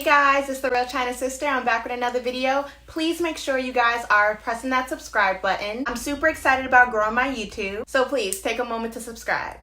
guys, it's the Real China Sister. I'm back with another video. Please make sure you guys are pressing that subscribe button. I'm super excited about growing my YouTube, so please take a moment to subscribe.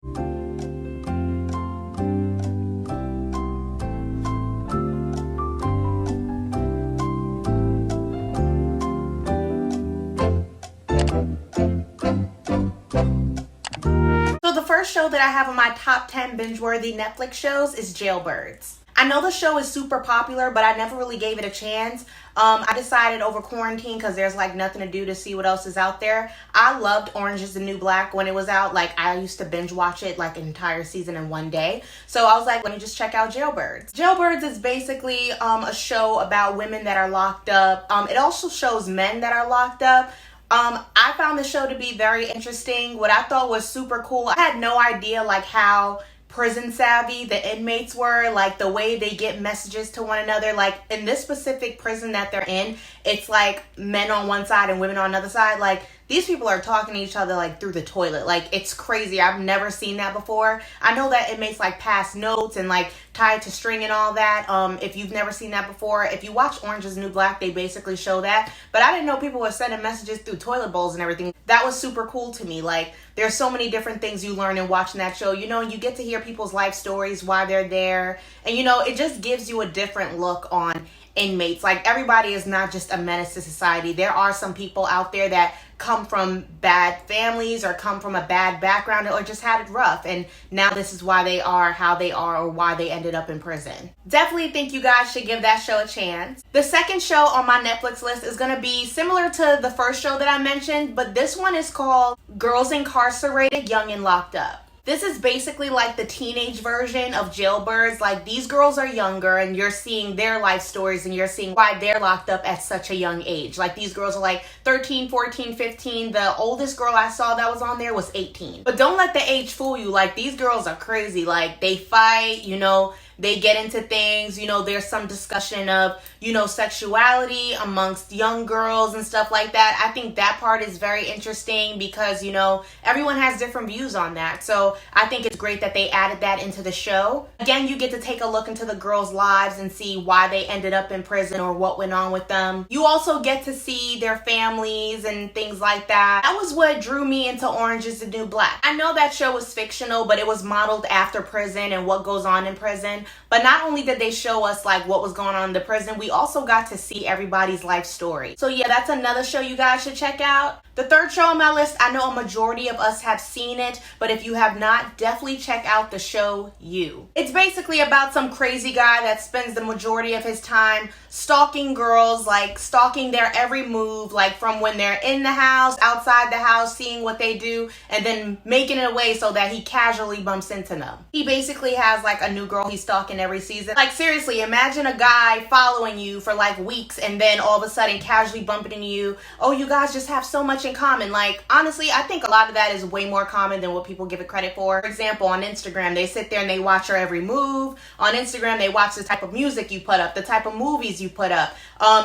So the first show that I have on my top 10 binge-worthy Netflix shows is Jailbirds. I know the show is super popular, but I never really gave it a chance. I decided over quarantine, because there's like nothing to do, to see what else is out there. I loved Orange is the New Black when it was out. Like, I used to binge watch it like an entire season in one day. So I was like, let me just check out Jailbirds. Jailbirds is basically a show about women that are locked up. It also shows men that are locked up. I found the show to be very interesting. What I thought was super cool, I had no idea like how prison savvy the inmates were, like the way they get messages to one another. Like in this specific prison that they're in, it's like men on one side and women on another side. Like these people are talking to each other like through the toilet. Like it's crazy. I've never seen that before. I know that inmates like pass notes and like tie it to string and all that. If you've never seen that before, if you watch Orange is the New Black, they basically show that. But I didn't know people were sending messages through toilet bowls and everything. That was super cool to me. Like there's so many different things you learn in watching that show. You know, you get to hear people's life stories, why they're there. And you know, it just gives you a different look on inmates. Like everybody is not just a menace to society. There are some people out there that come from bad families or come from a bad background or just had it rough, and now this is why they are how they are, or why they ended up in prison. Definitely think you guys should give that show a chance. The second show on my Netflix list is going to be similar to the first show that I mentioned, but this one is called Girls Incarcerated, Young and Locked Up. This is basically like the teenage version of Jailbirds. Like these girls are younger and you're seeing their life stories and you're seeing why they're locked up at such a young age. Like these girls are like 13, 14, 15. The oldest girl I saw that was on there was 18. But don't let the age fool you. Like these girls are crazy. Like they fight, you know, they get into things, you know, there's some discussion of, you know, sexuality amongst young girls and stuff like that. I think that part is very interesting because, you know, everyone has different views on that. So I think it's great that they added that into the show. Again, you get to take a look into the girls' lives and see why they ended up in prison or what went on with them. You also get to see their families and things like that. That was what drew me into Orange is the New Black. I know that show was fictional, but it was modeled after prison and what goes on in prison. But not only did they show us like what was going on in the prison, we also got to see everybody's life story. So yeah, that's another show you guys should check out. The third show on my list, I know a majority of us have seen it, but if you have not, definitely check out the show You. It's basically about some crazy guy that spends the majority of his time stalking girls, like stalking their every move, like from when they're in the house, outside the house, seeing what they do, and then making it away so that he casually bumps into them. He basically has like a new girl he's stalking every season. Like seriously, imagine a guy following you for like weeks and then all of a sudden casually bumping into you. Oh, you guys just have so much in common. Like honestly, I think a lot of that is way more common than what people give it credit for. For example, on Instagram, they sit there and they watch your every move. On Instagram, they watch the type of music you put up, the type of movies you put up,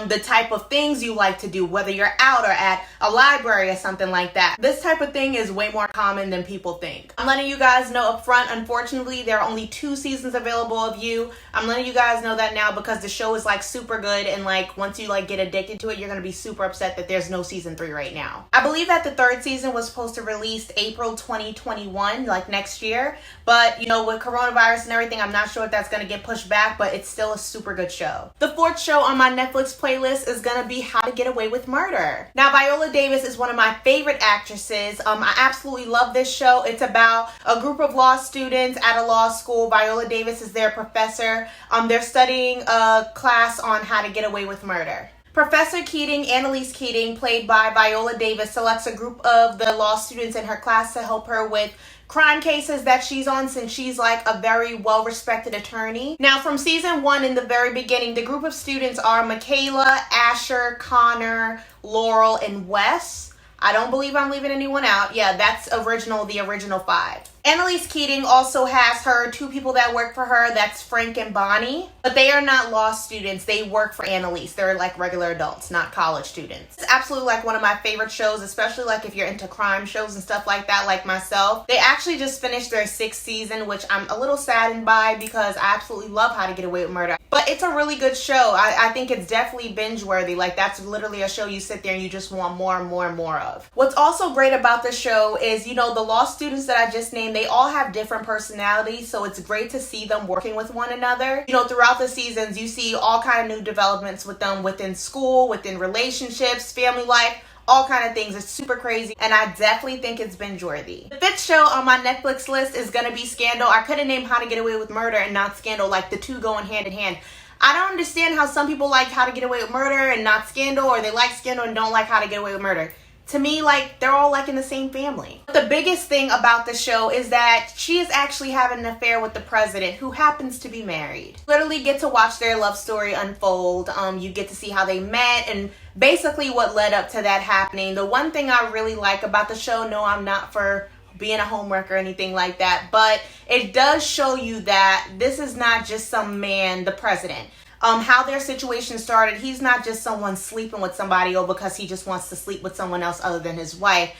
the type of things you like to do, whether you're out or at a library or something like that. This type of thing is way more common than people think. I'm letting you guys know up front, unfortunately, there are only 2 seasons available of You. I'm letting you guys know that now because the show is like super good, and like once you like get addicted to it, you're gonna be super upset that there's no season 3 right now. I believe that the 3rd season was supposed to release April 2021, like next year, but you know, with coronavirus and everything, I'm not sure if that's gonna get pushed back, but it's still a super good show. The 4th show on my Netflix playlist is gonna be How to Get Away with Murder. Now, Viola Davis is one of my favorite actresses. I absolutely love this show. It's about a group of law students at a law school. Viola Davis is their professor. They're studying a class on how to get away with murder. Professor Keating, Annalise Keating, played by Viola Davis, selects a group of the law students in her class to help her with crime cases that she's on, since she's like a very well-respected attorney. Now, from season 1 in the very beginning, the group of students are Michaela, Asher, Connor, Laurel, and Wes. I don't believe I'm leaving anyone out. Yeah, that's the original 5. Annalise Keating also has her two people that work for her. That's Frank and Bonnie. But they are not law students. They work for Annalise. They're like regular adults, not college students. It's absolutely like one of my favorite shows, especially like if you're into crime shows and stuff like that, like myself. They actually just finished their 6th season, which I'm a little saddened by because I absolutely love How to Get Away with Murder. But it's a really good show. I think it's definitely binge worthy. Like that's literally a show you sit there and you just want more and more and more of. What's also great about the show is, you know, the law students that I just named, they all have different personalities, so it's great to see them working with one another. You know, throughout the seasons, you see all kind of new developments with them within school, within relationships, family life, all kind of things. It's super crazy, and I definitely think it's binge worthy. The 5th show on my Netflix list is gonna be Scandal. I could have named How to Get Away with Murder and not Scandal, like the two going hand in hand. I don't understand how some people like How to Get Away with Murder and not Scandal, or they like Scandal and don't like How to Get Away with Murder. To me, like, they're all like in the same family. The biggest thing about the show is that she is actually having an affair with the president, who happens to be married. Literally get to watch their love story unfold. You get to see how they met and basically what led up to that happening. The one thing I really like about the show, no, I'm not for being a homework or anything like that, but it does show you that this is not just some man, the president. How their situation started, he's not just someone sleeping with somebody or because he just wants to sleep with someone else other than his wife.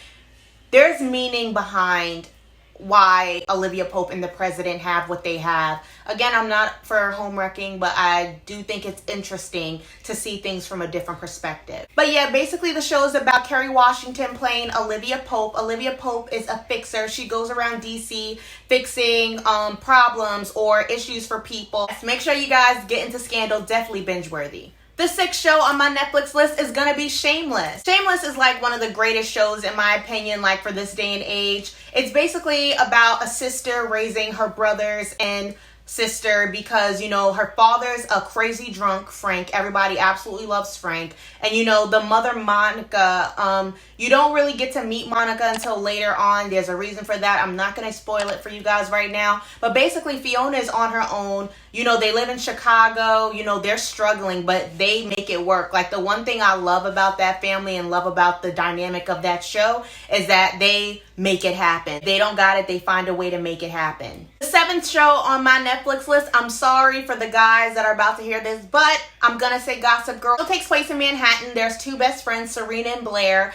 There's meaning behind why Olivia Pope and the president have what they have. Again, I'm not for homeworking, but I do think it's interesting to see things from a different perspective. But yeah, basically the show is about Kerry Washington playing Olivia Pope. Olivia Pope is a fixer. She goes around DC fixing problems or issues for people. So make sure you guys get into Scandal. Definitely binge worthy. The 6th show on my Netflix list is gonna be Shameless. Shameless is like one of the greatest shows in my opinion, like for this day and age. It's basically about a sister raising her brothers and sister because, you know, her father's a crazy drunk, Frank. Everybody absolutely loves Frank. And, you know, the mother, Monica, you don't really get to meet Monica until later on. There's a reason for that. I'm not going to spoil it for you guys right now. But basically, Fiona is on her own. You know, they live in Chicago. You know, they're struggling, but they make it work. Like, the one thing I love about that family and love about the dynamic of that show is that they make it happen. They don't got it. They find a way to make it happen. The 7th show on my Netflix list, I'm sorry for the guys that are about to hear this, but I'm going to say Gossip Girl. It takes place in Manhattan. There's two best friends, Serena and Blair.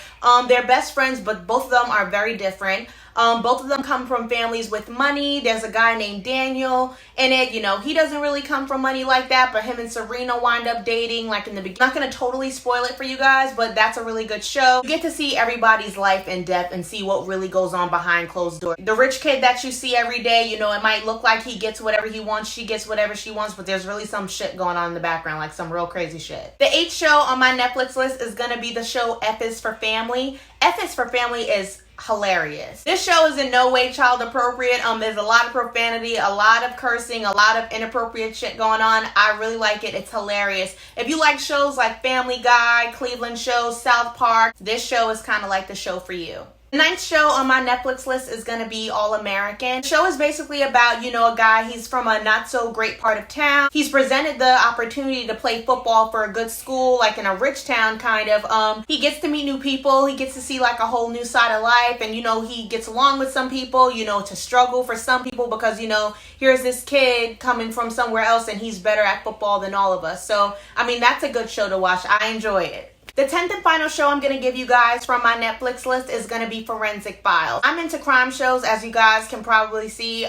They're best friends, but both of them are very different. Both of them come from families with money. There's a guy named Daniel in it. You know, he doesn't really come from money like that, but him and Serena wind up dating like in the beginning. I'm not going to totally spoil it for you guys, but that's a really good show. You get to see everybody's life in depth and see what really goes on behind closed doors. The rich kid that you see every day, you know, it might look like he gets whatever he wants, she gets whatever she wants, but there's really some shit going on in the background, like some real crazy shit. The 8th show on my Netflix list is going to be the show F is for Family. F is for Family is hilarious. This show is in no way child appropriate. There's a lot of profanity, a lot of cursing, a lot of inappropriate shit going on. I really like it. It's hilarious. If you like shows like Family Guy, Cleveland shows, South Park, this show is kind of like the show for you. The 9th show on my Netflix list is going to be All American. The show is basically about, you know, a guy, he's from a not so great part of town. He's presented the opportunity to play football for a good school, like in a rich town kind of. He gets to meet new people. He gets to see like a whole new side of life. And, you know, he gets along with some people, you know, to struggle for some people because, you know, here's this kid coming from somewhere else and he's better at football than all of us. So, I mean, that's a good show to watch. I enjoy it. The 10th and final show I'm going to give you guys from my Netflix list is going to be Forensic Files. I'm into crime shows, as you guys can probably see.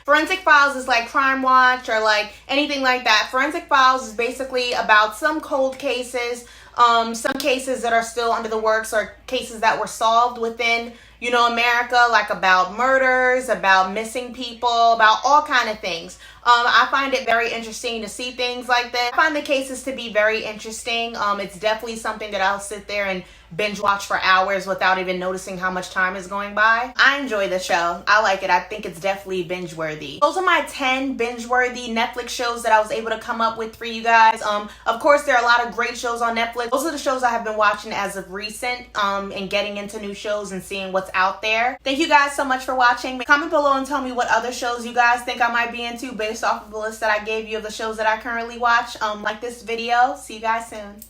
Forensic Files is like Crime Watch or like anything like that. Forensic Files is basically about some cold cases, some cases that are still under the works or cases that were solved within, you know, America, like about murders, about missing people, about all kind of things. I find it very interesting to see things like that. I find the cases to be very interesting. It's definitely something that I'll sit there and binge watch for hours without even noticing how much time is going by. I enjoy the show. I like it. I think it's definitely binge worthy. Those are my 10 binge worthy Netflix shows that I was able to come up with for you guys. Of course, there are a lot of great shows on Netflix. Those are the shows I have been watching as of recent and getting into new shows and seeing what's out there. Thank you guys so much for watching. Comment below and tell me what other shows you guys think I might be into based off of the list that I gave you of the shows that I currently watch. Like this video. See you guys soon.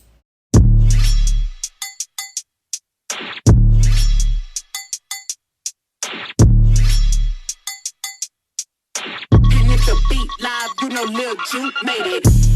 You know Lil Juke made it.